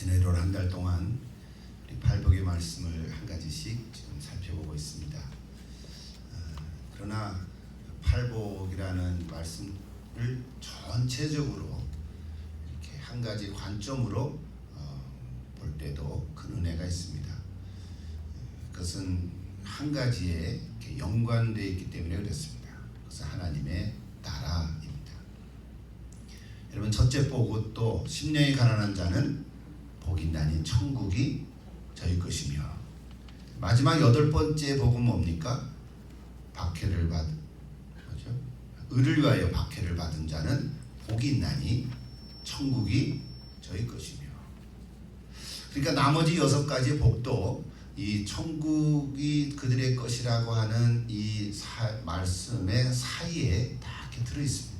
지난 한 달 동안 우리 팔복의 말씀을 한 가지씩 지금 살펴보고 있습니다. 그러나 팔복이라는 말씀을 전체적으로 이렇게 한 가지 관점으로 볼 때도 큰 은혜가 있습니다. 그것은 한 가지에 이렇게 연관되어 있기 때문에 그렇습니다. 그것은 하나님의 나라입니다. 여러분, 첫째 복도 심령이 가난한 자는 복이 있나니 천국이 저희 것이며, 마지막 8번째 복은 뭡니까? 박해를 받은, 뭐죠? 의를 위하여 박해를 받은 자는 복이 있나니 천국이 저희 것이며. 그러니까 나머지 6가지 복도 이 천국이 그들의 것이라고 하는 이 말씀의 사이에 다 이렇게 들어 있습니다.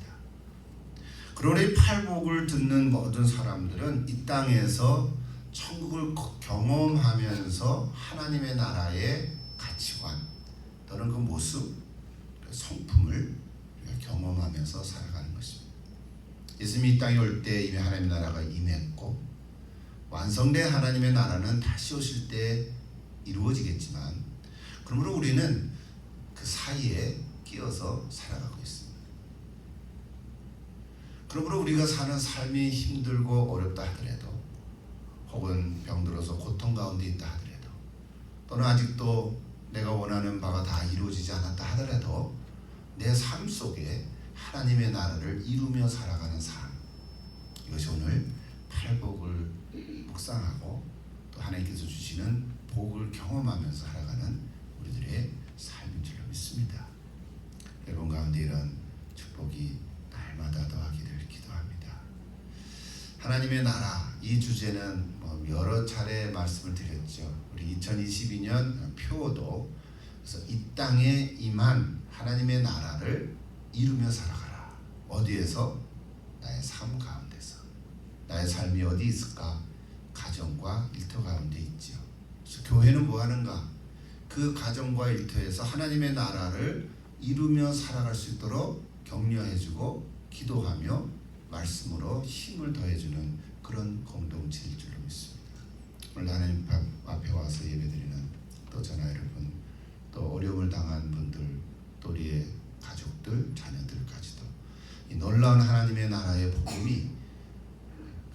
그러나 이 팔복을 듣는 모든 사람들은 이 땅에서 천국을 경험하면서 하나님의 나라의 가치관 또는 그 모습, 그 성품을 경험하면서 살아가는 것입니다. 예수님이 이 땅에 올 때 이미 하나님의 나라가 임했고, 완성된 하나님의 나라는 다시 오실 때 이루어지겠지만, 그러므로 우리는 그 사이에 끼어서 살아가고 있습니다. 그러므로 우리가 사는 삶이 힘들고 어렵다 하더라도, 혹은 병들어서 고통 가운데 있다 하더라도, 또는 아직도 내가 원하는 바가 다 이루어지지 않았다 하더라도 내 삶 속에 하나님의 나라를 이루며 살아가는 삶, 이것이 오늘 팔복을 묵상하고 또 하나님께서 주시는 복을 경험하면서 살아가는 우리들의 삶인 줄로 믿습니다. 여러분 가운데 이런 축복이 날마다 더하기를 기도합니다. 하나님의 나라, 이 주제는 여러 차례 말씀을 드렸죠. 우리 2022년 표어도, 그래서 이 땅에 임한 하나님의 나라를 이루며 살아가라. 어디에서? 나의 삶 가운데서. 나의 삶이 어디 있을까? 가정과 일터 가운데 있죠. 그래서 교회는 뭐 하는가? 그 가정과 일터에서 하나님의 나라를 이루며 살아갈 수 있도록 격려해주고 기도하며 말씀으로 힘을 더해주는 그런 공동체일 줄로 믿습니다. 오늘 하나님 앞에 와서 예배드리는 또 전하 여러분, 또 어려움을 당한 분들, 또 우리의 가족들, 자녀들까지도 이 놀라운 하나님의 나라의 복음이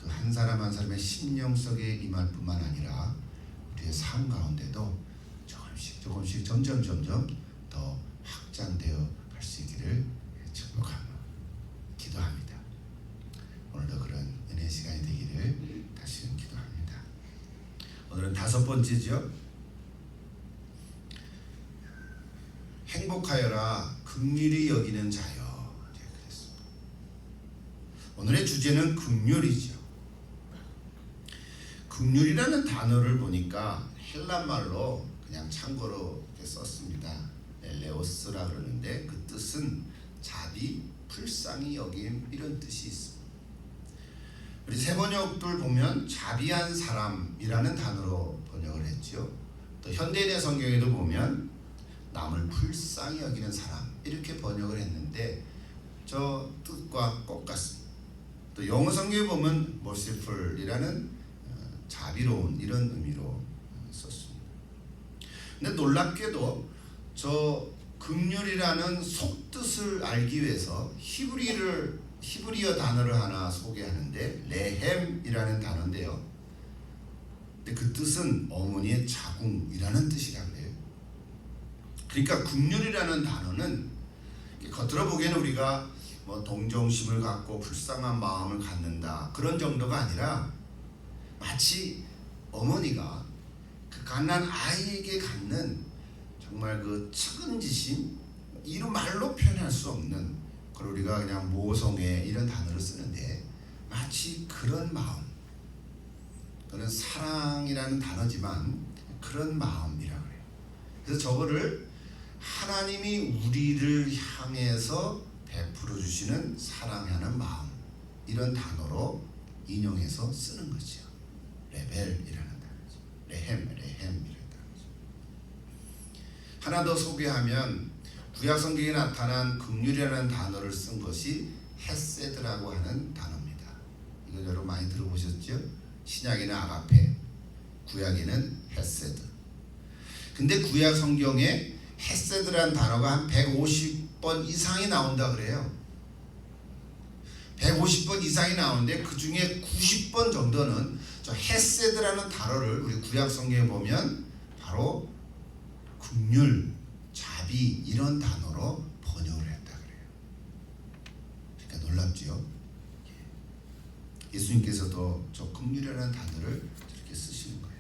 그 한 사람 한 사람의 심령 속에 임할 뿐만 아니라 우리의 삶 가운데도 조금씩 점점 더 확장되어 갈 수 있기를 축복하며 기도합니다. 오늘도 그런 은혜 시간이 되기를 다시금 기도합니다. 오늘은 5번째죠. 행복하여라 긍휼히 여기는 자여. 그랬습니다. 오늘의 주제는 긍휼이죠. 긍휼이라는 단어를 보니까 헬라말로 그냥 참고로 이렇게 썼습니다. 엘레오스라 그러는데 그 뜻은 자비, 불쌍히 여김, 이런 뜻이 있습니다. 우리 세 번역들 보면 자비한 사람이라는 단어로 번역을 했죠. 또 현대인의 성경에도 보면 남을 불쌍히 여기는 사람, 이렇게 번역을 했는데 저 뜻과 똑같습니다. 또 영어 성경에 보면 merciful이라는 자비로운, 이런 의미로 썼습니다. 근데 놀랍게도 저 긍휼이라는 속뜻을 알기 위해서 히브리어 단어를 하나 소개하는데 레헴이라는 단어인데요. 근데 그 뜻은 어머니의 자궁이라는 뜻이라고 해요. 그러니까 긍휼이라는 단어는 겉으로 보기에는 우리가 동정심을 갖고 불쌍한 마음을 갖는다, 그런 정도가 아니라 마치 어머니가 그 갓난 아이에게 갖는 정말 그 측은지심, 이런 말로 표현할 수 없는, 그걸 우리가 그냥 모성애 이런 단어를 쓰는데 마치 그런 마음, 또는 사랑이라는 단어지만 그런 마음이라고 해요. 그래서 저거를 하나님이 우리를 향해서 베풀어 주시는 사랑하는 마음, 이런 단어로 인용해서 쓰는 거죠. 레벨이라는 단어죠. 레헴이라는 단어죠. 하나 더 소개하면 구약 성경에 나타난 긍휼이라는 단어를 쓴 것이 헤세드라고 하는 단어입니다. 이거 여러분 많이 들어보셨죠? 신약에는 아가페, 구약에는 헤세드. 근데 구약 성경에 헤세드라는 단어가 한 150번 이상이 나온다 그래요. 150번 이상이 나오는데 그 중에 90번 정도는 저 헤세드라는 단어를 우리 구약 성경에 보면 바로 긍휼, 자비 이런 단어로 번역을 했다 그래요. 그러니까 놀랍지요. 예수님께서도 저 긍휼이라는 단어를 이렇게 쓰시는 거예요.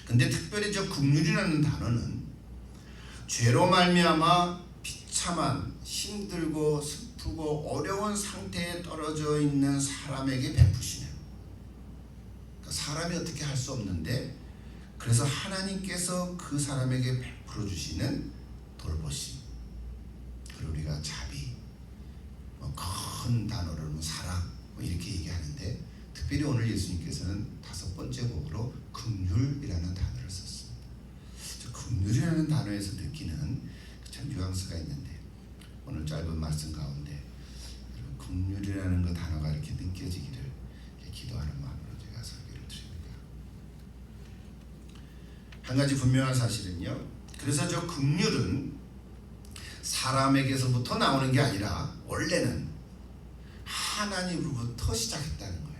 근데 특별히 저 긍휼이라는 단어는 죄로 말미암아 비참한 힘들고 슬프고 어려운 상태에 떨어져 있는 사람에게 베푸시는, 그러니까 사람이 어떻게 할 수 없는데 그래서 하나님께서 그 사람에게 베풀어 주시는 돌보심, 그리고 우리가 자비, 큰 단어로는 사랑 이렇게 얘기하는데 특별히 오늘 예수님께서는 5번째 복으로 긍휼이라는 단어를 썼습니다. 저 긍휼이라는 단어에서 느끼는 참 뉘앙스가 있는데 오늘 짧은 말씀 가운데 긍휼이라는 그 단어가 이렇게 느껴지기를 기도하는 마음으로 제가 설교를 드립니다. 한 가지 분명한 사실은요, 그래서 저 긍휼은 사람에게서부터 나오는 게 아니라 원래는 하나님으로부터 시작했다는 거예요.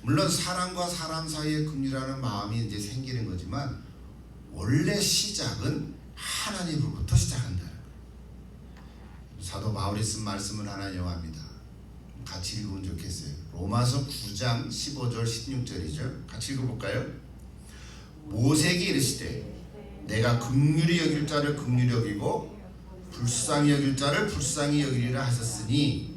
물론 사람과 사람 사이에 긍휼이라는 마음이 이제 생기는 거지만 원래 시작은 하나님으로부터 시작한다는 거예요. 사도 바울이 쓴 말씀을 하나 인용합니다. 같이 읽으면 좋겠어요. 로마서 9장 15절 16절이죠. 같이 읽어볼까요? 모세에게 이르시되 내가 긍휼히 여길 자를 긍휼히 여기고 불쌍히 여길 자를 불쌍히 여기리라 하셨으니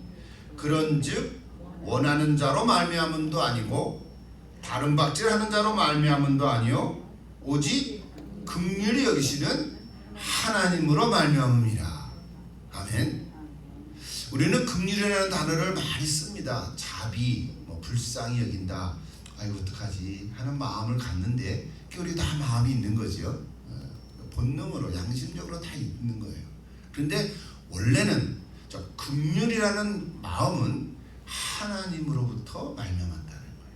그런즉 원하는 자로 말미암음도 아니고 다른 박질하는 자로 말미암음도 아니요 오직 긍휼히 여기시는 하나님으로 말미암음이라. 아멘. 우리는 긍휼이라는 단어를 많이 씁니다. 자비, 불쌍히 여긴다. 아이고 어떡하지 하는 마음을 갖는데 우리 다 마음이 있는 거죠. 본능으로 양심적으로 다 있는 거예요. 그런데 원래는 저 긍휼이라는 마음은 하나님으로부터 말미암았다는 거예요.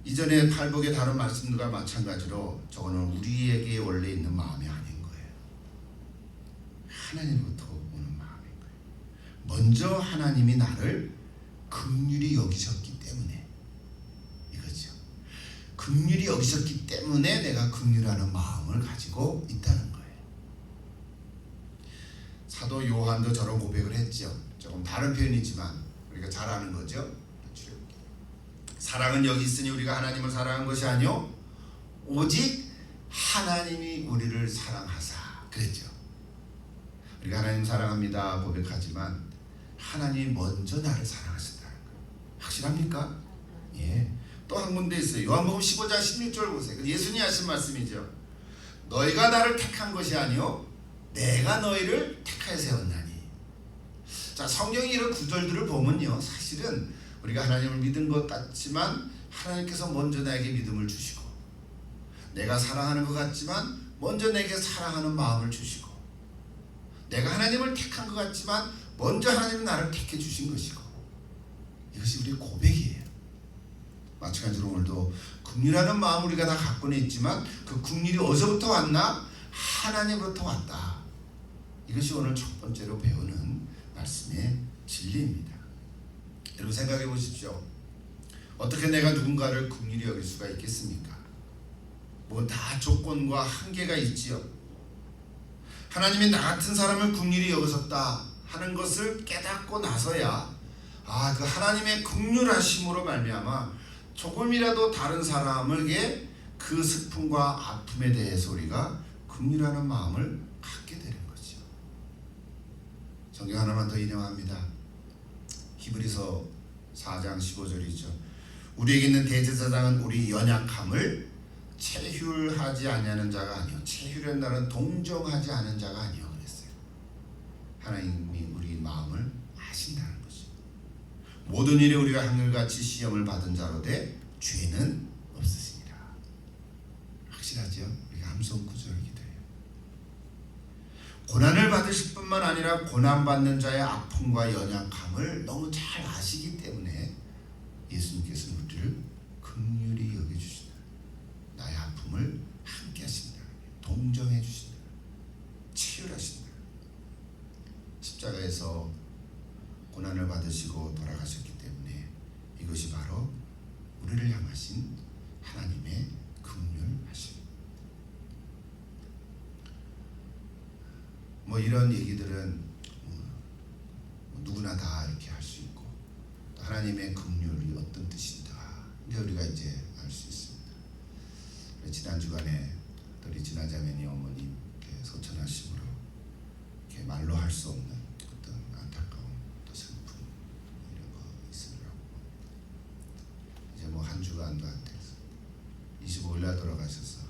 이전에 팔복의 다른 말씀들과 마찬가지로 저거는 우리에게 원래 있는 마음이 아닌 거예요. 하나님으로부터 오는 마음인 거예요. 먼저 하나님이 나를 긍휼히 여기셨기 때문에 이거죠. 긍휼히 여기셨기 때문에 내가 긍휼하는 마음을 가지고 있다는 거예요. 사도 요한도 저런 고백을 했죠. 조금 다른 표현이지만 우리가 잘 아는 거죠. 사랑은 여기 있으니 우리가 하나님을 사랑한 것이 아니요 오직 하나님이 우리를 사랑하사 그랬죠. 우리가 하나님 사랑합니다 고백하지만 하나님이 먼저 나를 사랑하셨다는 거예요. 확실합니까? 예. 또 한 군데 있어요. 요한복음 15장 16절 보세요. 예수님이 하신 말씀이죠. 너희가 나를 택한 것이 아니요 내가 너희를 택하여 세웠나니. 자, 성경의 이런 구절들을 보면요 사실은 우리가 하나님을 믿은 것 같지만 하나님께서 먼저 나에게 믿음을 주시고 내가 사랑하는 것 같지만 먼저 내게 사랑하는 마음을 주시고 내가 하나님을 택한 것 같지만 먼저 하나님은 나를 택해 주신 것이고 이것이 우리의 고백이에요. 마찬가지로 오늘도 긍휼하는 마음 우리가 다 갖고는 있지만 그 긍휼이 어디서부터 왔나? 하나님으로부터 왔다. 이것이 오늘 첫 번째로 배우는 말씀의 진리입니다. 여러분 생각해 보십시오. 어떻게 내가 누군가를 긍휼히 여길 수가 있겠습니까? 뭐 다 조건과 한계가 있지요. 하나님이 나 같은 사람을 긍휼히 여기셨다 하는 것을 깨닫고 나서야 그 하나님의 긍휼하심으로 말미암아 조금이라도 다른 사람에게 그 슬픔과 아픔에 대해서 우리가 긍휼하는 마음을 갖게 되는 거죠. 성경 하나만 더 인용합니다. 히브리서 4장 15절이죠. 우리에게 있는 대제사장은 우리 연약함을 체휼하지 아니하는 자가 아니요 체휼한 날은 동정하지 않은 자가 아니요 그랬어요. 하나님이 우리 마음을 아신다는 거죠. 모든 일에 우리가 한결같이 시험을 받은 자로 돼 죄는 없으시니라. 확실하죠? 우리가 함성 구절을 기도해요. 고난을 받으실 뿐만 뿐만 아니라 고난받는 자의 아픔과 연약함을 너무 잘 아시기 때문에 예수님께서는 우리를 긍휼히 여겨주신다. 나의 아픔을 함께 하신다. 동정해 주신다. 치유하신다. 십자가에서 고난을 받으시고 돌아가셨기 때문에 이것이 바로 우리를 향하신 하나님의 긍휼하심. 뭐 이런 얘기들은 누구나 다 이렇게 할 수 있고, 하나님의 긍휼이 어떤 뜻인가 이제 우리가 이제 알 수 있습니다. 지난 주간에 우리 진아자매니 어머님 소천하심으로 이렇게 말로 할 수 없는 어떤 안타까움 또 슬픔 이런 거 있으라고 이제 뭐 한 주간도 안 돼서 25일날 돌아가셔서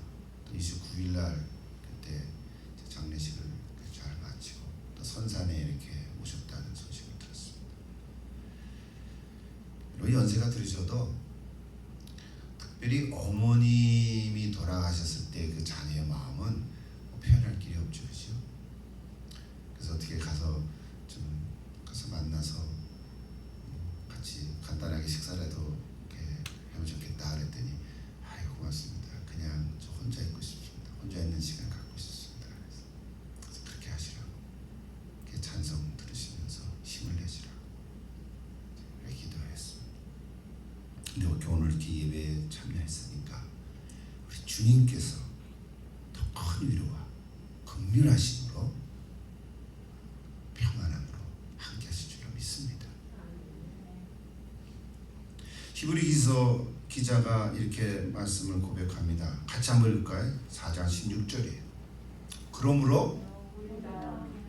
또 29일날 그때 장례식을 잘 마치고 또 선산에 이렇게 오셨다는 소식을 들었습니다. 그리고 연세가 들으셔도 특별히 어머님이 돌아가셨을 때 그 자녀의 마음은 뭐 표현할 길이 없죠, 그렇죠? 그래서 어떻게 가서 만나서 같이 간단하게 식사라도 이렇게 하면 좋겠다 그랬더니 아이 고맙습니다. 그냥 저 혼자 있고 싶습니다. 혼자 있는 시간 갖고 싶습니다. 그래서 그렇게 하시라고 이렇게 찬성 들으시면서 힘을 내시라고 그렇게 기도했습니다. 근데 이렇게 오늘 이렇게 예배에 참여했으니까 우리 주님께서 더 큰 위로와 긍휼하심으로 평안함으로 함께 하실 줄로 믿습니다. 히브리서 기자가 이렇게 말씀을 고백합니다. 같이 한번 읽을까요? 4장 16절이에요. 그러므로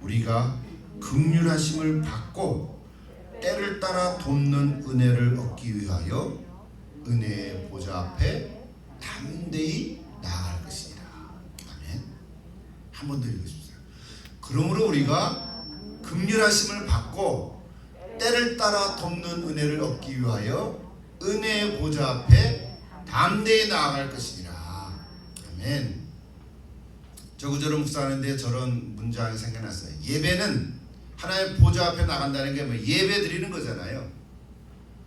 우리가 긍휼하심을 받고 때를 따라 돕는 은혜를 얻기 위하여 은혜의 보좌 앞에 담대히 나아갈 것이니라. 아멘. 한 번 더 읽으십시오. 그러므로 우리가 긍휼하심을 받고 때를 따라 돕는 은혜를 얻기 위하여 은혜의 보좌 앞에 담대히 나아갈 것이니라. 아멘. 저 구절을 묵상하는데 저런 문장이 생각났어요. 예배는 하나님의 보좌 앞에 나간다는 게 뭐 예배 드리는 거잖아요.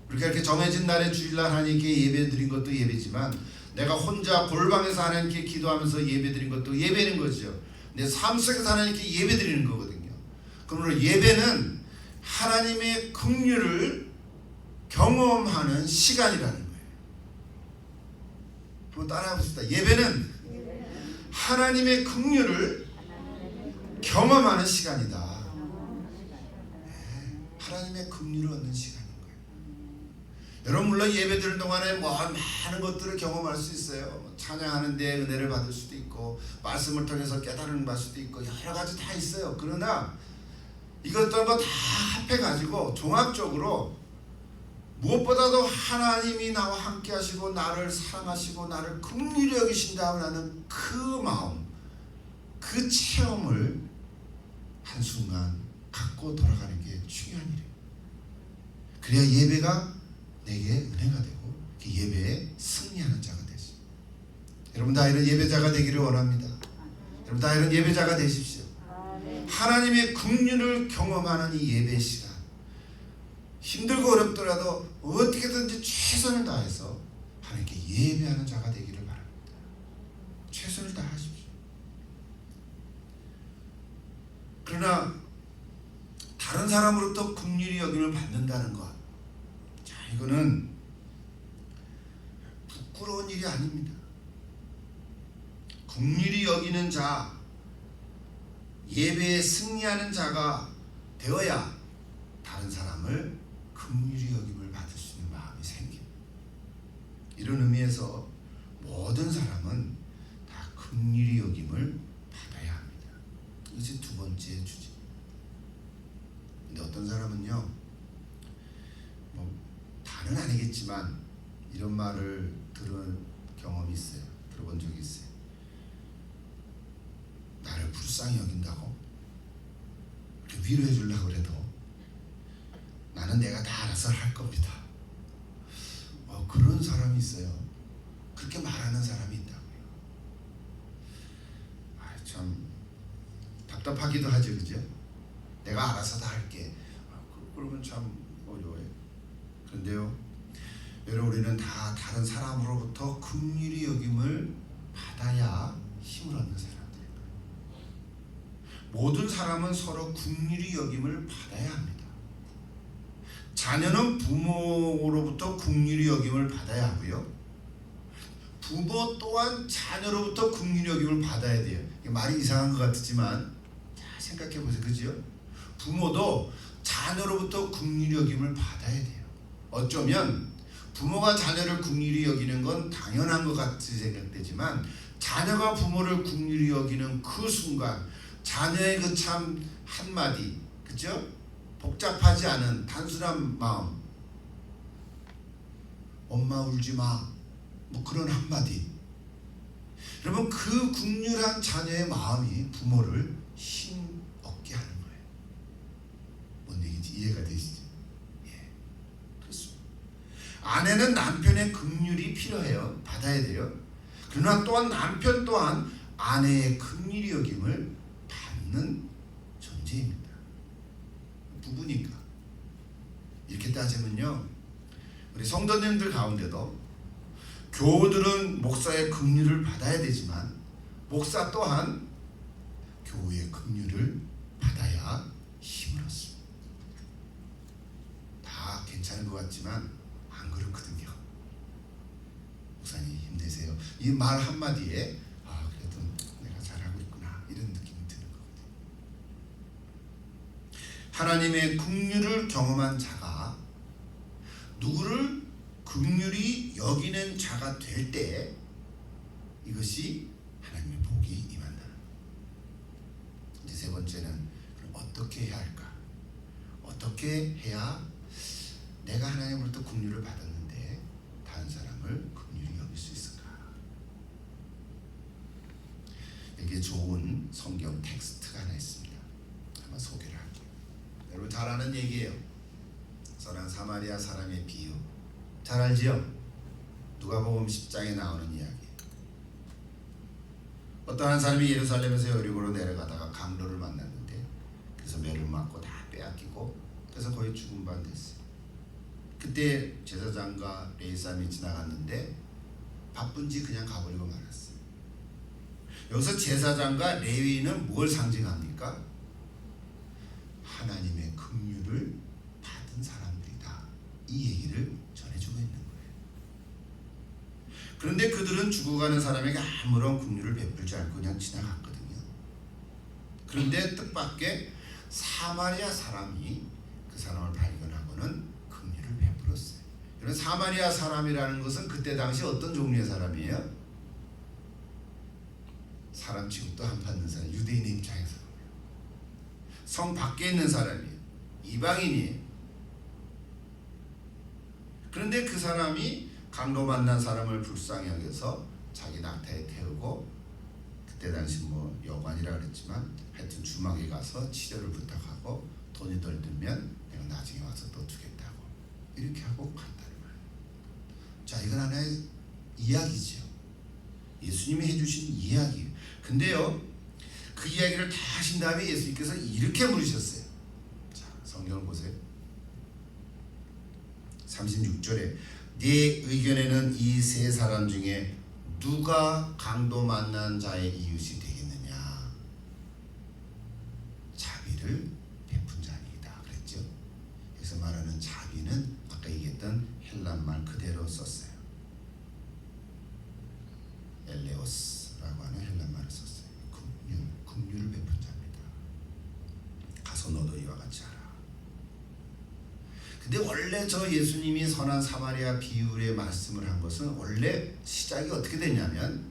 우리가 이렇게 정해진 날에 주일날 하나님께 예배 드린 것도 예배지만, 내가 혼자 골방에서 하나님께 기도하면서 예배 드린 것도 예배인 거죠. 내 삶 속에서 하나님께 예배 드리는 거거든요. 그러므로 예배는 하나님의 긍휼을 경험하는 시간이라는 거예요. 한번 따라해 봅시다. 예배는 하나님의 긍휼을 경험하는 시간이다. 하나님의 긍휼을 얻는 시간인 거예요. 여러분 물론 예배 드리는 동안에 뭐 많은 것들을 경험할 수 있어요. 찬양하는데 은혜를 받을 수도 있고, 말씀을 통해서 깨달음을 받을 수도 있고, 여러 가지 다 있어요. 그러나 이것들과 다 합해가지고 종합적으로 무엇보다도 하나님이 나와 함께 하시고 나를 사랑하시고 나를 긍휼히 여기신다고 하는 그 마음, 그 체험을 한순간 갖고 돌아가는 게 중요한 일이에요. 그래야 예배가 내게 은혜가 되고 그 예배에 승리하는 자가 되죠. 여러분 다 이런 예배자가 되기를 원합니다. 여러분 다 이런 예배자가 되십시오. 하나님의 긍휼을 경험하는 이 예배 시간, 힘들고 어렵더라도 어떻게든지 최선을 다해서 하나님께 예배하는 자가 되기를 바랍니다. 최선을 다하십시오. 그러나 다른 사람으로부터 긍휼히 여김을 받는다는 것, 자, 이거는 부끄러운 일이 아닙니다. 긍휼히 여기는 자, 예배에 승리하는 자가 되어야 다른 사람을 긍휼히 여김을 받을 수 있는 마음이 생깁니다. 이런 의미에서 모든 사람은 다 긍휼히 여김을 받아야 합니다. 이것이 두 번째 주제. 근데 어떤 사람은요, 뭐 다는 아니겠지만 이런 말을 들은 경험이 있어요. 들어본 적이 있어요. 나를 불쌍히 여긴다고 위로해 주려고 그래도 나는 내가 다 알아서 할 겁니다. 그런 사람이 있어요. 그렇게 말하는 사람이 있다고요. 참 답답하기도 하죠, 그죠? 내가 알아서 다 할게. 그러면 참 어려워요. 그런데요, 여러분, 우리는 다 다른 사람으로부터 긍휼히 여김을 받아야 힘을 얻는 사람들입니다. 모든 사람은 서로 긍휼히 여김을 받아야 합니다. 자녀는 부모로부터 긍휼히 여김을 받아야 하고요, 부모 또한 자녀로부터 긍휼히 여김을 받아야 돼요. 말이 이상한 것 같지만 잘 생각해 보세요. 그죠? 부모도 자녀로부터 긍휼히 여김을 받아야 돼요. 어쩌면 부모가 자녀를 긍휼히 여기는 건 당연한 것 같이 생각되지만, 자녀가 부모를 긍휼히 여기는 그 순간 자녀의 그 참 한마디, 그죠? 복잡하지 않은 단순한 마음, 엄마 울지 마, 뭐 그런 한마디, 여러분, 그 긍휼한 자녀의 마음이 부모를 힘 얻게 하는 거예요. 뭔 얘기인지 이해가 되시죠? 예, 그렇습니다. 아내는 남편의 긍휼이 필요해요. 받아야 돼요. 그러나 또한 남편 또한 아내의 긍휼히 여김을 받는 존재입니다. 부부니까. 이렇게 따지면요, 우리 성도님들 가운데도 교우들은 목사의 긍휼을 받아야 되지만, 목사 또한 교우의 긍휼을 받아야 힘을 얻습니다. 다 괜찮은 것 같지만 안 그렇거든요. 목사님 힘내세요. 이 말 한마디에 그래도 내가 잘하고 있구나, 이런 느낌이 드는 거거든요. 하나님의 긍휼을 경험한 자가 누구를 긍휼히 여기는 자가 될 때, 이것이 하나님의 복이 임한다는 거예요. 이제 세 번째는, 그럼 어떻게 해야 할까? 어떻게 해야 내가 하나님으로부터 긍휼을 받았는데 다른 사람을 긍휼히 여길 수 있을까? 여기에 좋은 성경 텍스트가 하나 있습니다. 한번 소개를 할게요. 여러분 잘 아는 얘기예요. 선한 사마리아 사람의 비유. 잘 알지요? 누가복음 10장에 나오는 이야기. 어떤 한 사람이 예루살렘에서 여리고로 내려가다가 강도를 만났는데, 그래서 매를 맞고 다 빼앗기고, 그래서 거의 죽은 바 됐어요. 그때 제사장과 레위사람이 지나갔는데 바쁜지 그냥 가버리고 말았어요. 여기서 제사장과 레위는 뭘 상징합니까? 하나님의 긍휼을 받은 사람들이다, 이 얘기를 전해주고 있는 거예요. 그런데 그들은 죽어가는 사람에게 아무런 긍휼을 베풀지 않고 그냥 지나갔거든요. 그런데 뜻밖의 사마리아 사람이 그 사람을 발견하고는 긍휼을 베풀었어요. 그런 사마리아 사람이라는 것은 그때 당시 어떤 종류의 사람이에요? 사람 취급도 안 받는 사람, 유대인의 입장에서 성 밖에 있는 사람이에요. 이방인이에요. 그런데 그 사람이 강도 만난 사람을 불쌍히 여겨서 자기 낙타에 태우고, 그때 당시 뭐 여관이라 그랬지만 하여튼 주막에 가서 치료를 부탁하고, 돈이 덜 들면 내가 나중에 와서 또 주겠다고, 이렇게 하고 갔다는 거예요. 자, 이건 하나의 이야기죠. 예수님이 해주신 이야기예요. 근데요, 그 이야기를 다 하신 다음에 예수님께서 이렇게 물으셨어요. 자, 성경을 보세요. 36절에 네 의견에는 이 세 사람 중에 누가 강도 만난 자의 이웃이 되겠느냐? 자비를 베푼 자니이다 그랬죠. 여기서 말하는 자비는 아까 얘기했던 헬란말 그대로 썼어요. 엘레오스라고 하는 헬란말을 썼어요. 긍휼을 베푼 자입니다. 가서 너도 이와 같이 하라. 근데 원래 저 예수님이 선한 사마리아 비유의 말씀을 한 것은 원래 시작이 어떻게 됐냐면,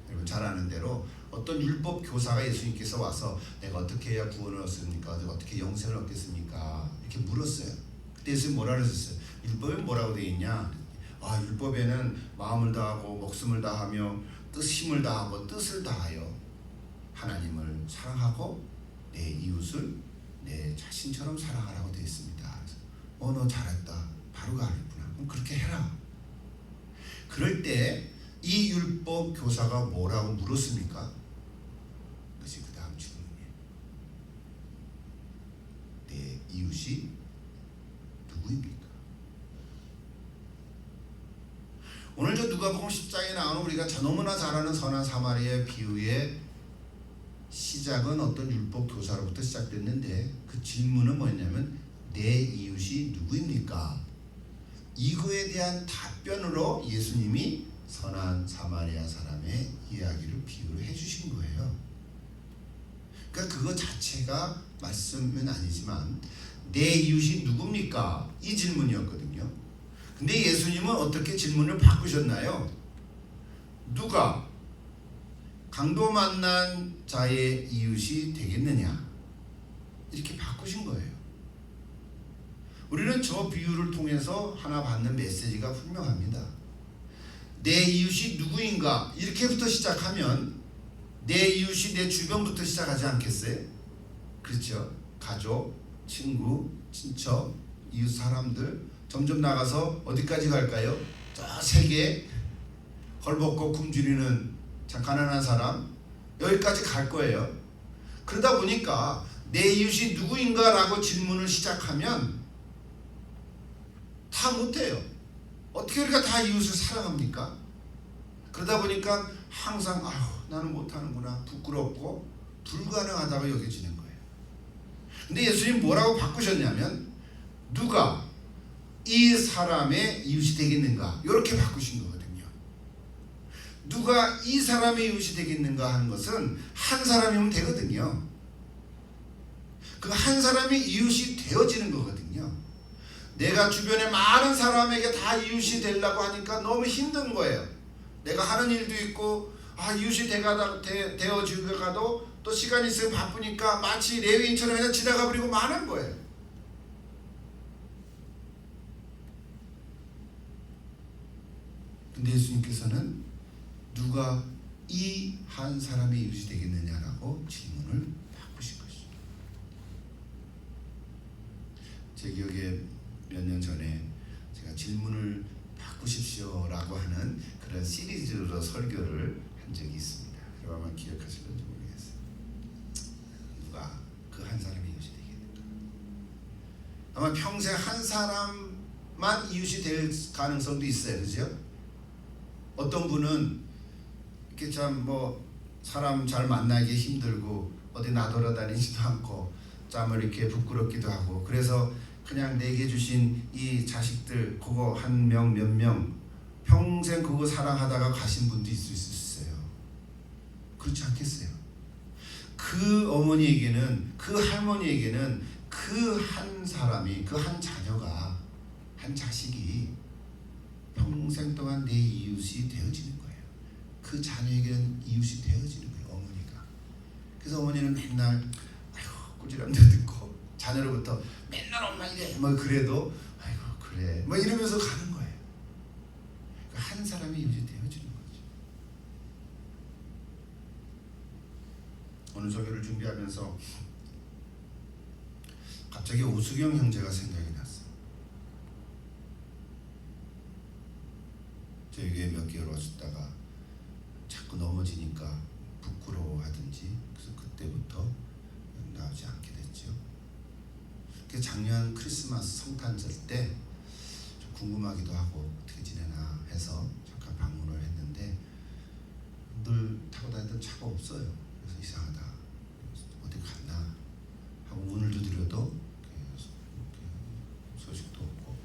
여러분 잘 아는 대로 어떤 율법 교사가 예수님께서 와서 내가 어떻게 해야 구원을 얻습니까? 어떻게 영생을 얻겠습니까? 이렇게 물었어요. 그때 예수님 뭐라 그러셨어요? 율법에 뭐라고 되어 있냐? 율법에는 마음을 다하고 목숨을 다하며 힘을 다하고 뜻을 다하여 하나님을 사랑하고 내 이웃을 내 자신처럼 사랑하라고 되어 있습니다. 너 잘했다. 바로 가겠구나. 그럼 그렇게 해라. 그럴 때 이 율법 교사가 뭐라고 물었습니까? 그것이 그 다음 질문이에요. 누가복음 10장에 나오는 우리가 너무나 잘 아는 선한 사마리아 비유의 시작은 어떤 율법 교사로부터 시작됐는데 그 질문은 뭐였냐면 내 이웃이 누구입니까? 이거에 대한 답변으로 예수님이 선한 사마리아 사람의 이야기를 비유를 해주신 거예요. 그러니까 그거 자체가 말씀은 아니지만 내 이웃이 누굽니까? 이 질문이었거든요. 근데 예수님은 어떻게 질문을 바꾸셨나요? 누가 강도 만난 자의 이웃이 되겠느냐? 이렇게 바꾸신 거예요. 우리는 저 비유를 통해서 하나 받는 메시지가 분명합니다. 내 이웃이 누구인가? 이렇게부터 시작하면 내 이웃이 내 주변부터 시작하지 않겠어요? 그렇죠? 가족, 친구, 친척, 이웃 사람들 점점 나가서 어디까지 갈까요? 저 세계 헐벗고 굶주리는 참 가난한 사람 여기까지 갈 거예요. 그러다 보니까 내 이웃이 누구인가 라고 질문을 시작하면 다 못해요. 어떻게 우리가 다 이웃을 사랑합니까? 그러다 보니까 항상 아휴 나는 못하는구나 부끄럽고 불가능하다고 여겨지는 거예요. 근데 예수님 뭐라고 바꾸셨냐면 누가 이 사람의 이웃이 되겠는가 이렇게 바꾸신 거거든요. 누가 이 사람의 이웃이 되겠는가 하는 것은 한 사람이면 되거든요. 그 한 사람이 이웃이 되어지는 거거든요. 내가 주변에 많은 사람에게 다 이웃이 되려고 하니까 너무 힘든 거예요. 내가 하는 일도 있고 이웃이 되어지다가도 또 시간이 있으면 바쁘니까 마치 레위인처럼 그냥 지나가 버리고 마는 거예요. 근데 예수님께서는 누가 이 한 사람의 이웃이 되겠느냐라고 질문을 바꾸신 것이죠. 제 기억에 몇 년 전에 제가 질문을 바꾸십시오라고 하는 그런 시리즈로 설교를 한 적이 있습니다. 그럼 아마 기억하실는지 모르겠어요. 누가 그 한 사람의 이웃이 되겠는가? 아마 평생 한 사람만 이웃이 될 가능성도 있어요. 그죠? 어떤 분은 이렇게 참 사람 잘 만나기 힘들고 어디 나돌아다니지도 않고 참 이렇게 부끄럽기도 하고 그래서 그냥 내게 주신 이 자식들 그거 한 명 몇 명 평생 그거 사랑하다가 가신 분도 있을 수 있어요. 그렇지 않겠어요? 그 어머니에게는 그 할머니에게는 그 한 사람이 그 한 자녀가 한 자식이 평생 동안 내 이웃이 되어지는 거예요. 그 자녀에게는 이웃이 되어지는 거예요. 어머니가. 그래서 어머니는 맨날 아이고 꾸지람도 듣고 자녀로부터 맨날 엄마 이래 그래도 아이고 그래 이러면서 가는 거예요. 한 사람이 이웃이 되어지는 거죠. 오늘 설교를 준비하면서 갑자기 오수경 형제가 생각이 났어요. 저희 교회 몇 개월 왔다가 자꾸 넘어지니까 부끄러워하든지 그래서 그때부터 나오지 않게 됐죠. 작년 크리스마스 성탄절 때 좀 궁금하기도 하고 어떻게 지내나 해서 잠깐 방문을 했는데 늘 타고 다니던 차가 없어요. 그래서 이상하다. 어디 갔나 하고 문을 두드려도 소식도 없고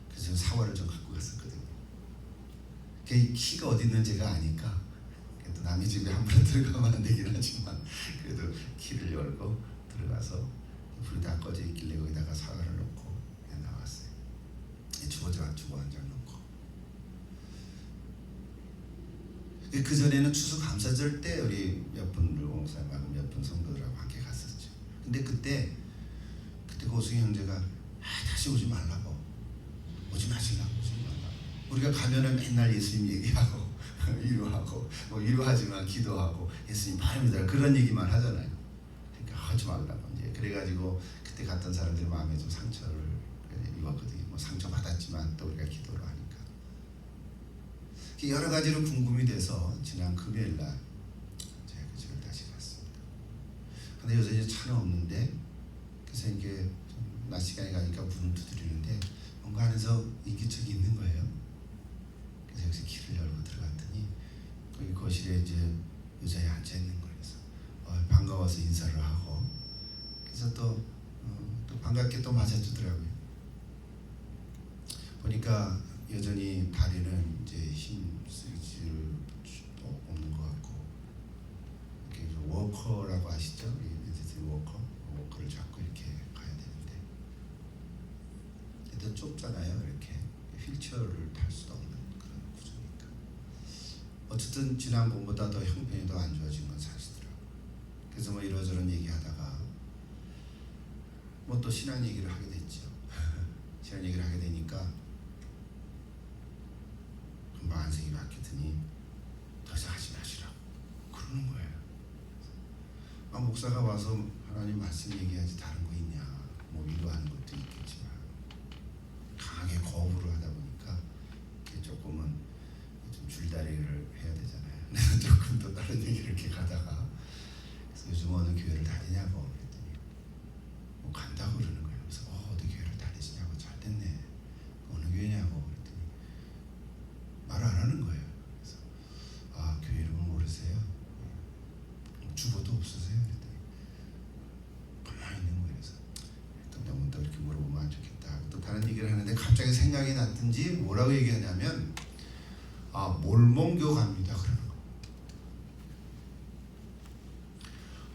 그래서 사활을 좀 갖고 갔었거든요. 키가 어디 있는지 제가 아니까 그래도 남의 집에 함부로 들어가면 안 되긴 하지만 그래도 키를 열고 들어가서 불이 다 꺼져 있길래 거기다가 사과를 놓고 그냥 나왔어요. 주보 한 장 놓고. 그 전에는 추수감사절 때 우리 몇 분 목사님하고 몇 분 성도들하고 함께 갔었죠. 근데 그때 고승희 형제가 다시 오지 말라고, 오지 마시라고, 우리가 가면은 맨날 예수님 얘기하고 위로하고 위로하지만 기도하고 예수님 바랍니다 그런 얘기만 하잖아요. 그러니까 하지 말라고 이제 그래가지고 그때 갔던 사람들 마음에 좀 상처를 입었거든요. 상처 받았지만 또 우리가 기도를 하니까 여러 가지로 궁금이 돼서 지난 금요일 날 제가 그 집을 다시 갔습니다. 근데 여전히 차는 없는데 그래서 이게 낮 시간에 가니까 문을 두드리는데 뭔가 안에서 인기척이 있는 거예요. 그래서 여기서 거실에 이제 의자에 앉아 있는 거예요. 그래서 반가워서 인사를 하고, 그래서 또 반갑게 또 맞아주더라고요. 보니까 여전히 다리는 이제 힘 쓸 없는 것 같고, 이렇게 워커라고 아시죠? 워커를 잡고 이렇게 가야 되는데, 일단 좁잖아요. 이렇게 휠체어를 탈 수도 없는 그런 구조니까. 어쨌든 지난번보다 더 형편이 더 안 좋아진 건 사실이더라고요. 그래서 뭐 이러저런 얘기하다가 뭐 또 신앙 얘기를 하게 됐죠. 신앙 얘기를 하게 되니까 금방 안색이 바뀌더니 더 이상 하지 마시라고 그러는 거예요. 목사가 와서 하나님 말씀 얘기하지 다른 거 있냐, 뭐 위로하는 것도 있겠지만 강하게 거부를 하다 보니까 조금은 좀 줄다리기를 해야 되잖아요. 조금 더 다른 얘기를 이렇게 가다가, 그래서 요즘 어느 교회를 다니냐고 그랬더니 뭐 간다고 그러는 거예요. 그래서 어디 교회를 다니시냐고. 잘 됐네. 어느 교회냐고 그랬더니 말을 안 하는 거예요. 그래서 교회 이름을 모르세요? 주보도 없으세요? 그랬더니 가만히 있는 거예요. 그래서 또 너무 더 이렇게 물어보면 안 좋겠다. 또 다른 얘기를 하는데 갑자기 생각이 났든지 뭐라고 얘기하냐면 몰몬교 갑니다 그러는 거예요.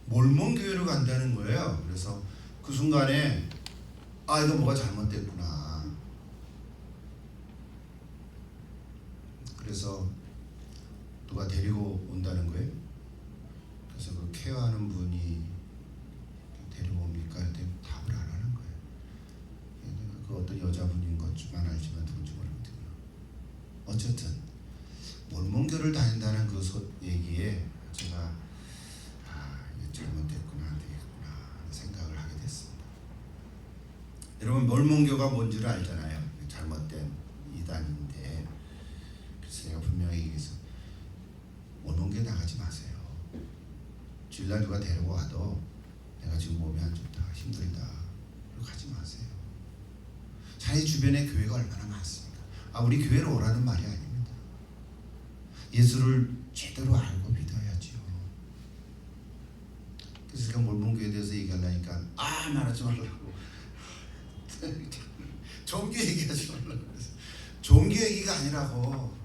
몰몬교회로 간다는 거예요. 그래서 그 순간에 이거 뭐가 잘못됐구나. 그래서 누가 데리고 온다는 거예요. 그래서 그 케어하는 분이 데리고 옵니까? 했더니 답을 안 하는 거예요. 그 어떤 여자분인 것만 알지만 누군지 모르거든요. 어쨌든 몰몬교를 다닌다는 그 얘기에 제가 이게 잘못됐구나, 안 되겠구나 생각을 하게 됐습니다. 여러분, 몰몬교가 뭔지를 알잖아요. 잘못된 이단인데, 그래서 제가 분명히 얘기해서 몰몬교에 나가지 마세요. 주일날 누가 데리고 와도 내가 지금 몸이 안 좋다, 힘들다, 가지 마세요. 자기 주변에 교회가 얼마나 많습니까? 우리 교회로 오라는 말이 아닙니다. 예수를 제대로 알고 믿어야지요. 그래서 제가 몰몬교회에 대해서 얘기하려니까 말하지 말라고. 종교 얘기하지 말라고. 그래서 종교 얘기가 아니라고,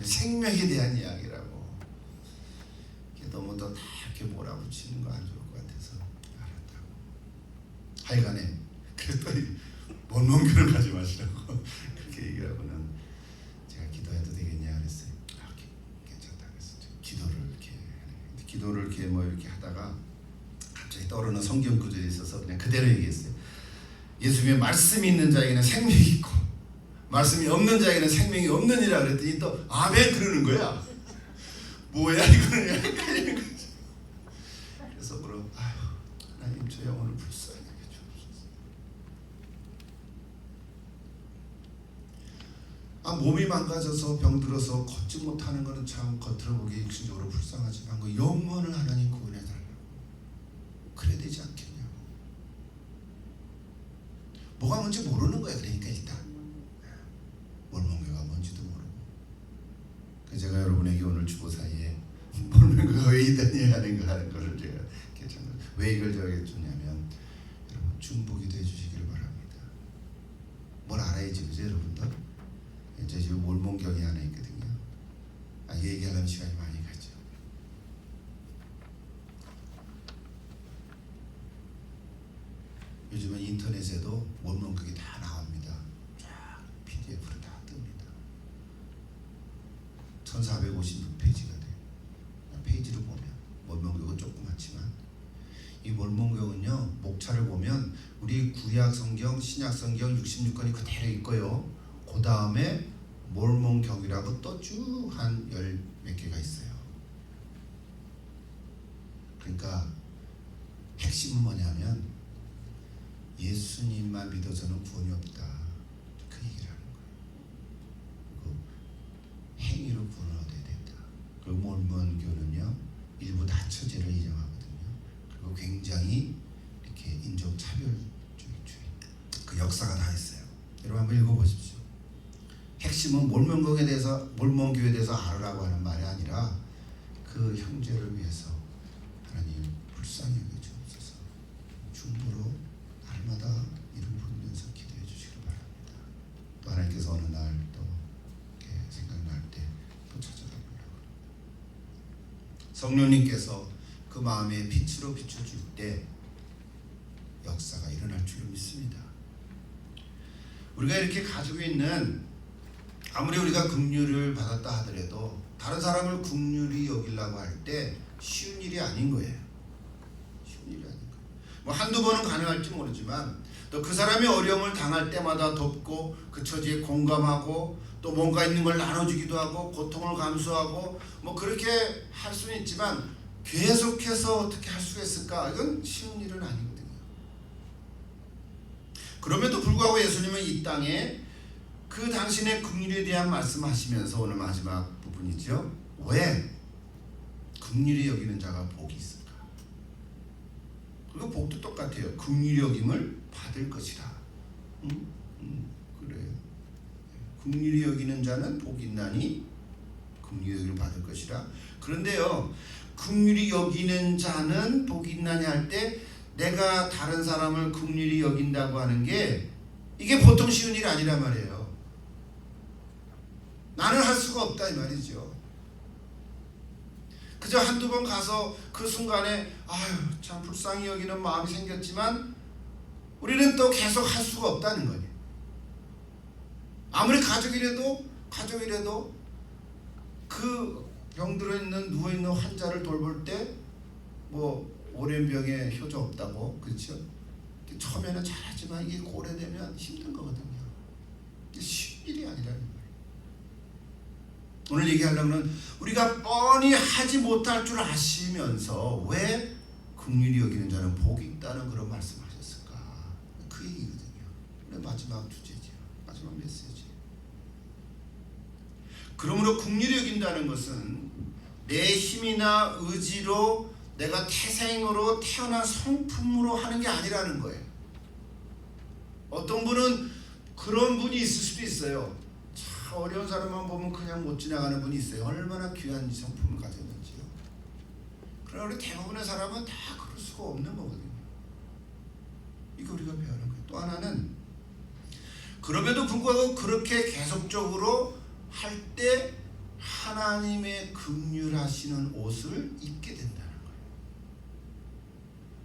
생명에 대한 이야기라고. 너무 더 다 이렇게 몰아붙이는 거 안 좋을 것 같아서 알았다고. 하여간에 그랬더니 몰몬교를 가지 마시라고 그렇게 얘기하고는 제가 기도해도 되겠냐 그랬어요. 괜찮다 그랬어요. 기도를 이렇게 뭐 이렇게 하다가 갑자기 떠오르는 성경 구절이 있어서 그냥 그대로 얘기했어요. 예수님의 말씀이 있는 자에게는 생명이 있고 말씀이 없는 자에게는 생명이 없느니라 그랬더니 또 아멘 그러는 거야. 뭐야 이거는 헷갈리는 거지. 그래서 하나님 저 영혼을 불쌍히 여겨주옵소서. 몸이 망가져서 병들어서 걷지 못하는 것은 참 겉으로 보기에 육신적으로 불쌍하지만 그 영혼을 하나님 구원해달라고. 그래야 되지 않겠냐고. 뭐가 뭔지 모르는 거야. 그러니까 일단 몰몬교가 뭔지도 모르고. 제가 여러분에게 오늘 주보 사이에 몰몬교가 왜 이단이야 하는 거를 제가 왜 이걸 저에게 줬냐면, 여러분 중보기도 해주시기를 바랍니다. 뭘 알아야지, 그죠 여러분들? 이제 지금 몰몬경이 하나 있거든요. 얘기하려면 시간이 많이 가죠. 요즘은 인터넷에도 몰몬경이 다 나옵니다. 쫙 PDF로 다 뜹니다. 1456페이지가 돼요. 페이지를 보면 몰몬경은 조그맣지만, 이 몰몬경은요, 목차를 보면 우리 구약 성경, 신약 성경 66권이 그대로 있고요. 그 다음에 몰몬경이라고 또 쭉 한 열 몇 개가 있어요. 그러니까 핵심은 뭐냐면 예수님만 믿어서는 구원이 없다, 그 얘기를 하는 거예요. 그 행위로 구원을 얻어야 된다. 그리고 몰몬교는요, 일부 다처제를 인정하거든요. 그리고 굉장히 이렇게 인종 차별주의, 그 역사가 다 있어요. 여러분 한번 읽어보십시오. 핵심은 몰몬교에 대해서 알으라고 하는 말이 아니라 그 형제를 위해서 하나님 불쌍히 여겨주옵소서. 중보로 날마다 이름 부르면서 기도해 주시기 바랍니다. 또 하나님께서 어느 날 또 생각날 때 또 찾아가보려고 성령님께서 그 마음에 빛으로 비춰줄 때 역사가 일어날 줄 믿습니다. 우리가 이렇게 가지고 있는, 아무리 우리가 긍휼을 받았다 하더라도 다른 사람을 긍휼히 여기려고 할 때 쉬운 일이 아닌 거예요. 쉬운 일이 아닌 거예요. 뭐 한두 번은 가능할지 모르지만 또 그 사람이 어려움을 당할 때마다 돕고 그 처지에 공감하고 또 뭔가 있는 걸 나눠주기도 하고 고통을 감수하고 뭐 그렇게 할 수는 있지만 계속해서 어떻게 할 수가 있을까? 이건 쉬운 일은 아니거든요. 그럼에도 불구하고 예수님은 이 땅에 그 당신의 긍휼에 대한 말씀하시면서 오늘 마지막 부분이죠. 왜 긍휼히 여기는 자가 복이 있을까? 그리고 복도 똑같아요. 긍휼히 여김을 받을 것이라. 그래요. 긍휼히 여기는 자는 복이 있나니 긍휼히 여김을 받을 것이라. 그런데요, 긍휼히 여기는 자는 복이 있나니 할 때 내가 다른 사람을 긍휼히 여긴다고 하는 게 이게 보통 쉬운 일이 아니란 말이에요. 나는 할 수가 없다 이 말이죠. 그저 한두 번 가서 그 순간에 아유 참 불쌍히 여기는 마음이 생겼지만 우리는 또 계속 할 수가 없다는 거예요. 아무리 가족이라도 그 병들어 있는 누워 있는 환자를 돌볼 때 뭐 오랜 병에 효자 없다고, 그렇죠? 처음에는 잘하지만 이게 오래되면 힘든 거거든요. 이게 쉬운 일이 아니라는 거예요. 오늘 얘기하려면 우리가 뻔히 하지 못할 줄 아시면서 왜 긍휼히 여기는 자는 복이 있다는 그런 말씀하셨을까? 그 얘기거든요. 마지막 주제죠. 마지막 메시지. 그러므로 긍휼히 여긴다는 것은 내 힘이나 의지로 내가 태생으로 태어난 성품으로 하는 게 아니라는 거예요. 어떤 분은 그런 분이 있을 수도 있어요. 참 어려운 사람만 보면 그냥 못 지나가는 분이 있어요. 얼마나 귀한 성품을 가졌는지요. 그러나 우리 대부분의 사람은 다 그럴 수가 없는 거거든요. 이거 우리가 배우는 거예요. 또 하나는 그럼에도 불구하고 그렇게 계속적으로 할 때 하나님의 긍휼하시는 옷을 입게 된다는 거예요.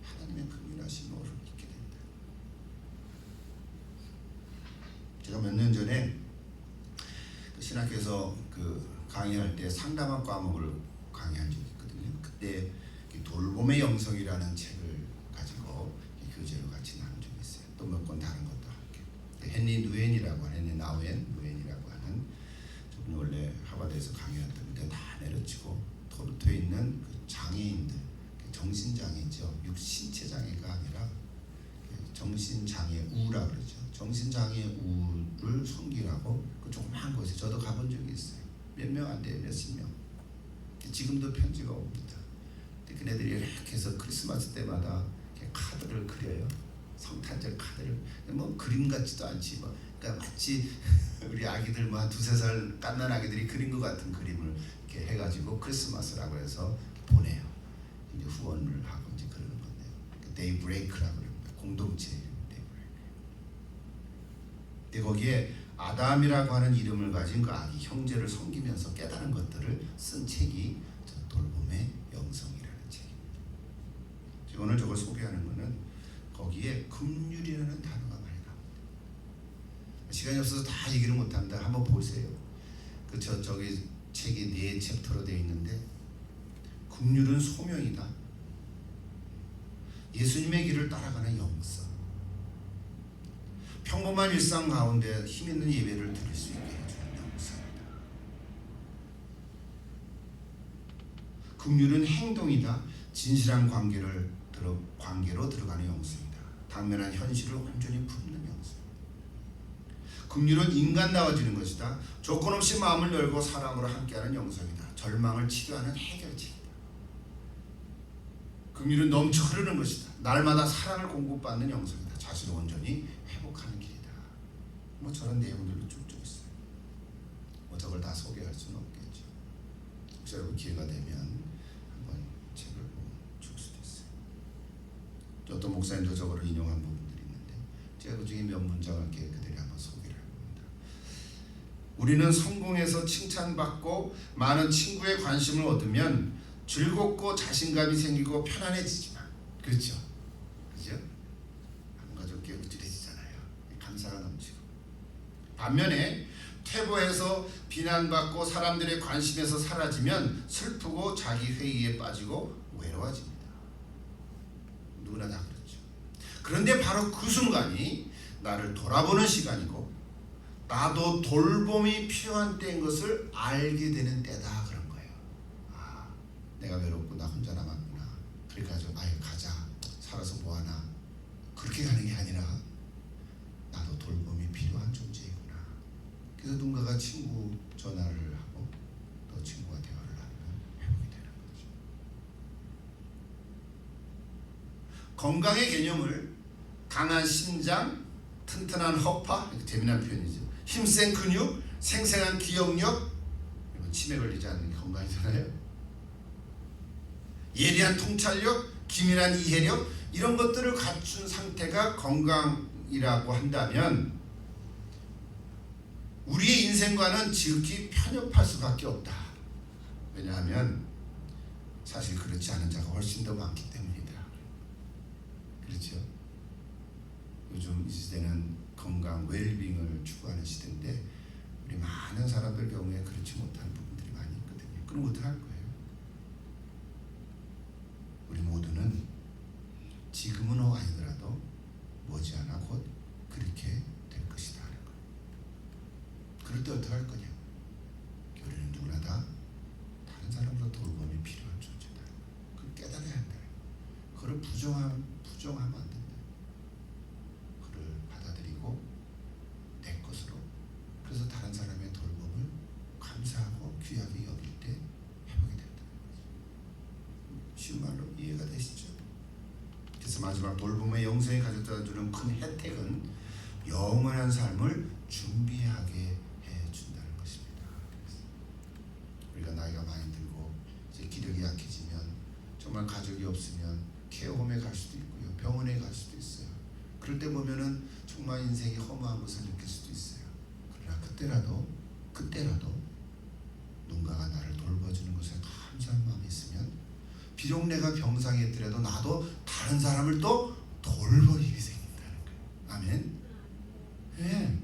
하나님의 긍휼하시는 옷을 입게 된다. 제가 몇 년 전에 신학교에서 그 강의할 때 상담학 과목을 강의한 적이 있거든요. 그때 돌봄의 영성이라는 책을 가지고 교재로 같이 나눈 적이 있어요. 또 몇 권 다른 것도 함께. 헨리 누엔이라고 하는, 헨리 누엔이라고 하는 저분이 원래 하버드에서 강의했던데 다 내려치고 토론토에 있는 그 장애인들, 정신장애죠. 신체 장애가 아니라 정신장애 우라 그러죠. 정신장애 우를 섬기라고 그 조그마한 곳에 저도 가본 적이 있어요. 몇 명 안 돼요. 몇십 명. 지금도 편지가 옵니다. 그네들이 이렇게 해서 크리스마스 때마다 카드를 그려요. 성탄절 카드를. 뭐 그림 같지도 않지. 뭐 그러니까 마치 우리 아기들 뭐 한 두세 살 갓난 아기들이 그린 것 같은 그림을 이렇게 해가지고 크리스마스라고 해서 보내요. 이제 후원을 하고 이제 그러는 건데요. 데이브레이크라고 그럽니다. 공동체 데이브레이크. 근데 거기에 아담이라고 하는 이름을 가진 그 아기 형제를 섬기면서 깨달은 것들을 쓴 책이 돌봄의 영성이라는 책입니다. 오늘 저걸 소개하는 것은 거기에 긍휼이라는 단어가 많이 나옵니다. 시간이 없어서 다 얘기를 못합니다. 한번 보세요. 저기 책이 4챕터로 되어 있는데 긍휼은 소명이다. 예수님의 길을 따라가는 영성. 평범한 일상 가운데 힘 있는 예배를 드릴 수 있게 해주는 영성이다. 긍휼은 행동이다. 진실한 관계로 들어가는 영성이다. 당면한 현실을 온전히 품는 영성. 긍휼은 인간다워지는 것이다. 조건 없이 마음을 열고 사랑으로 함께하는 영성이다. 절망을 치료하는 해결책이다. 긍휼은 넘쳐 흐르는 것이다. 날마다 사랑을 공급받는 영성이다. 자신을 온전히 회복하는 길이다. 뭐 저런 내용들로 쭉쭉 있어요. 뭐 저걸 다 소개할 수는 없겠죠. 혹시 여러분 기회가 되면 어떤 목사님도 저거를 인용한 부분들이 있는데 제가 그 중에 몇 문장을 이렇게 그들이 한번 소개를 합니다. 우리는 성공해서 칭찬받고 많은 친구의 관심을 얻으면 즐겁고 자신감이 생기고 편안해지지만, 그렇죠? 그죠? 뭔가 좀 깨우쳐지잖아요. 감사가 넘치고. 반면에 퇴보해서 비난받고 사람들의 관심에서 사라지면 슬프고 자기 회의에 빠지고 외로워집니다. 누구나 다 그렇죠. 그런데 바로 그 순간이 나를 돌아보는 시간이고 나도 돌봄이 필요한 때인 것을 알게 되는 때다, 그런 거예요. 아, 내가 외롭고 나 혼자 남았구나. 그래가지고 아예 가자, 살아서 뭐하나, 그렇게 가는 게 아니라 나도 돌봄이 필요한 존재이구나. 그래서 누군가가 친구 전화를 하고 또 친구와 대화를 하면 회복이 되는 거죠. 건강의 개념을 강한 심장, 튼튼한 허파, 이렇게 재미난 표현이죠. 힘센 근육, 생생한 기억력, 치매 걸리지 않는 게 건강이잖아요. 예리한 통찰력, 기민한 이해력, 이런 것들을 갖춘 상태가 건강이라고 한다면 우리의 인생과는 지극히 편협할 수밖에 없다. 왜냐하면 사실 그렇지 않은 자가 훨씬 더 많기 때문이다. 그렇죠? 요즘 이 시대는 건강, 웰빙을 추구하는 시대인데 우리 많은 사람들 경우에 그렇지 못한 부분들이 많이 있거든요. 그럼 어떻게 할 거예요? 우리 모두는 지금은 아니더라도 머지않아 곧 그렇게 될 것이다 하는 거예요. 그럴 때 어떻게 할 거냐? 우리는 누구나 다 다른 사람보다 돌봄이 필요한 존재다. 그걸 깨달아야 한다. 그걸 부정하면 안 된다. 그를 받아들이고 내 것으로, 그래서 다른 사람의 돌봄을 감사하고 귀하게 여길 때 회복이 된다는 거죠. 쉬운 말로 이해가 되시죠? 그래서 마지막 돌봄의 영생의 가져다 주는 큰 혜택은 영원한 삶을 준비하게 해준다는 것입니다. 우리가 나이가 많이 들고 이제 기력이 약해지면 정말 가족이 없으면 케어홈에 갈 수도 있고요, 병원에 갈 수도 있어요. 그럴 때 보면은 정말 인생이 허무한 것을 느낄 수도 있어요. 그러나 그때라도 누군가가 나를 돌봐주는 것에 감사한 마음이 있으면 비록 내가 병상에 있더라도 나도 다른 사람을 또 돌볼 힘이 생긴다는 거예요. 아멘. 네.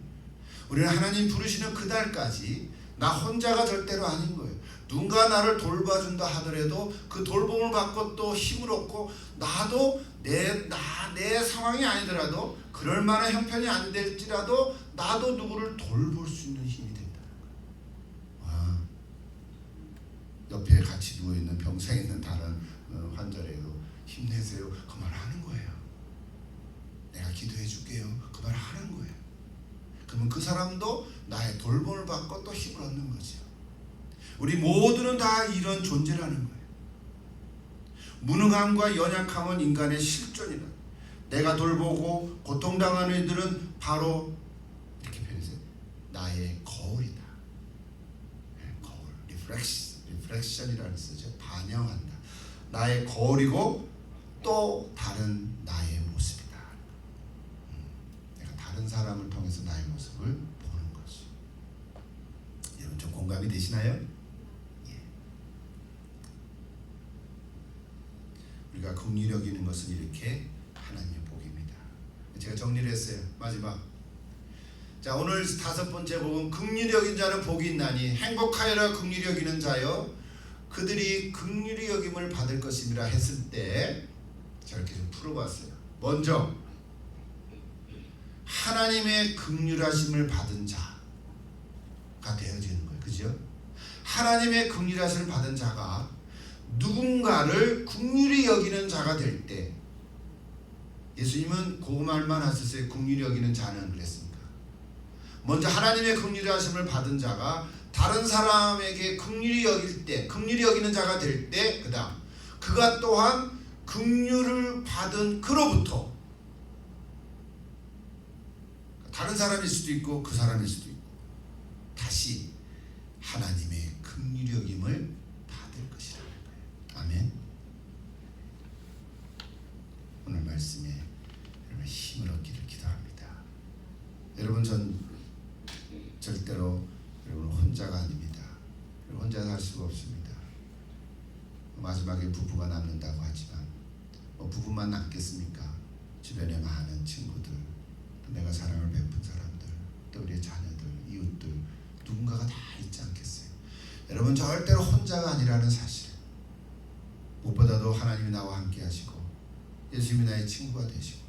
우리는 하나님 부르시는 그날까지 나 혼자가 절대로 아닌 거예요. 누군가 나를 돌봐준다 하더라도 그 돌봄을 받고 또 힘을 얻고 나도 내 상황이 아니더라도 그럴 만한 형편이 안 될지라도 나도 누구를 돌볼 수 있는 힘이 된다는 거예요. 와, 옆에 같이 누워있는 병상에 있는 다른 환자라도 힘내세요, 그 말 하는 거예요. 내가 기도해 줄게요, 그 말 하는 거예요. 그러면 그 사람도 나의 돌봄을 받고 또 힘을 얻는 거죠. 우리 모두는 다 이런 존재라는 거예요. 무능함과 연약함은 인간의 실존이다. 내가 돌보고 고통당하는 이들은 바로 이렇게 표현했어요. 나의 거울이다. 거울, 리프렉션이라는 쓰죠. 반영한다. 나의 거울이고 또 다른 나의 모습이다. 내가 다른 사람을 통해서 나의 모습을 보는 것이. 여러분 좀 공감이 되시나요? 우리가 긍휼히 여기는 것은 이렇게 하나님의 복입니다. 제가 정리를 했어요. 마지막. 자, 오늘 5번째 복은 긍휼히 여긴 자는 복이 있나니 행복하여라 긍휼히 여기는 자여 그들이 긍휼히 여김을 받을 것임이라 했을 때 저렇게 좀 풀어봤어요. 먼저 하나님의 긍휼하심을 받은 자가 되어지는 거예요. 그죠? 하나님의 긍휼하심을 받은 자가 누군가를 긍휼히 여기는 자가 될 때, 예수님은 그 말만 하셨어요. 긍휼히 여기는 자는 그랬습니까? 먼저 하나님의 긍휼하심을 받은 자가 다른 사람에게 긍휼히 여길 때, 긍휼히 여기는 자가 될 때, 그 다음 그가 또한 긍휼을 받은 그로부터, 다른 사람일 수도 있고 그 사람일 수도 있고 다시 하나님의 긍휼히 여김을 받을 것이라는 거예요. 아멘. 오늘 말씀에 여러분, 전 절대로 여러분 혼자가 아닙니다. 혼자 살 수가 없습니다. 마지막에 부부가 남는다고 하지만 뭐 부부만 남겠습니까? 주변에 많은 친구들, 또 내가 사랑을 베푼 사람들, 또 우리의 자녀들, 이웃들, 누군가가 다 있지 않겠어요? 여러분, 절대로 혼자가 아니라는 사실, 무엇보다도 하나님이 나와 함께 하시고 예수님이 나의 친구가 되시고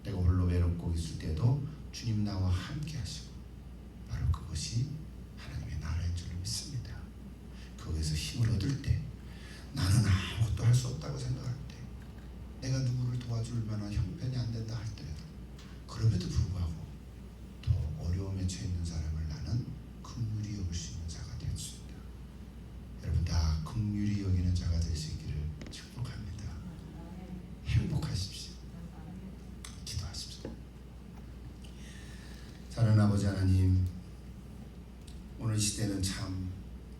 내가 홀로 외롭고 있을 때도 주님 나와 함께 하시고, 바로 그것이 하나님의 나라인 줄 믿습니다. 거기서 힘을 얻을 때, 나는 아무것도 할 수 없다고 생각할 때, 내가 누구를 도와줄 만한 형편이 안 된다 할 때라도, 그럼에도 불구하고 더 어려움에 처해 있는 사람을 나는 긍휼히 여길 수 있는 자가 되었습니다. 여러분 다 긍휼히 여기는 자가 되시기를 축복합니다. 행복하십시오. 기도하십시오. 사랑하는 아버지 하나님, 오늘 시대는 참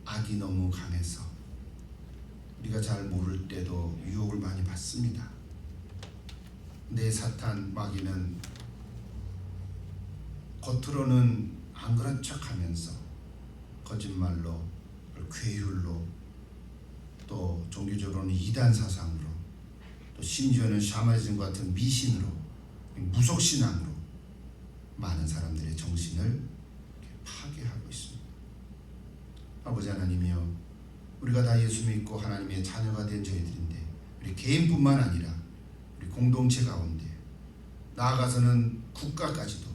악이 너무 강해서 우리가 잘 모를 때도 유혹을 많이 받습니다. 내 사탄 마귀는 겉으로는 안 그런 척하면서 거짓말로, 괴율로, 또 종교적으로는 이단 사상으로, 또 심지어는 샤머니즘 같은 미신으로, 무속신앙으로 많은 사람들의 정신을 파괴하고 있습니다. 아버지 하나님이여, 우리가 다 예수 믿고 하나님의 자녀가 된 저희들인데, 우리 개인뿐만 아니라 우리 공동체 가운데, 나아가서는 국가까지도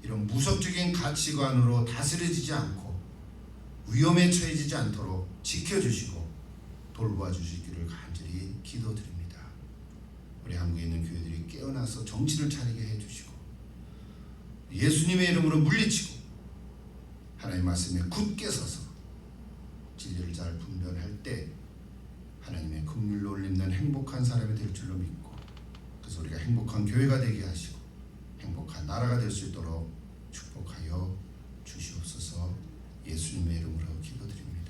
이런 무속적인 가치관으로 다스려지지 않고 위험에 처해지지 않도록 지켜주시고 돌보아주시기를 간절히 기도드립니다. 우리 한국에 있는 교회들이 깨어나서 정신을 차리게 해주시고 예수님의 이름으로 물리치고 하나님 말씀에 굳게 서서 진리를 잘 분별할 때 하나님의 긍휼로 올림된 행복한 사람이 될 줄로 믿고, 그래서 우리가 행복한 교회가 되게 하시고 행복한 나라가 될 수 있도록 축복하여 주시옵소서. 예수님의 이름으로 기도드립니다.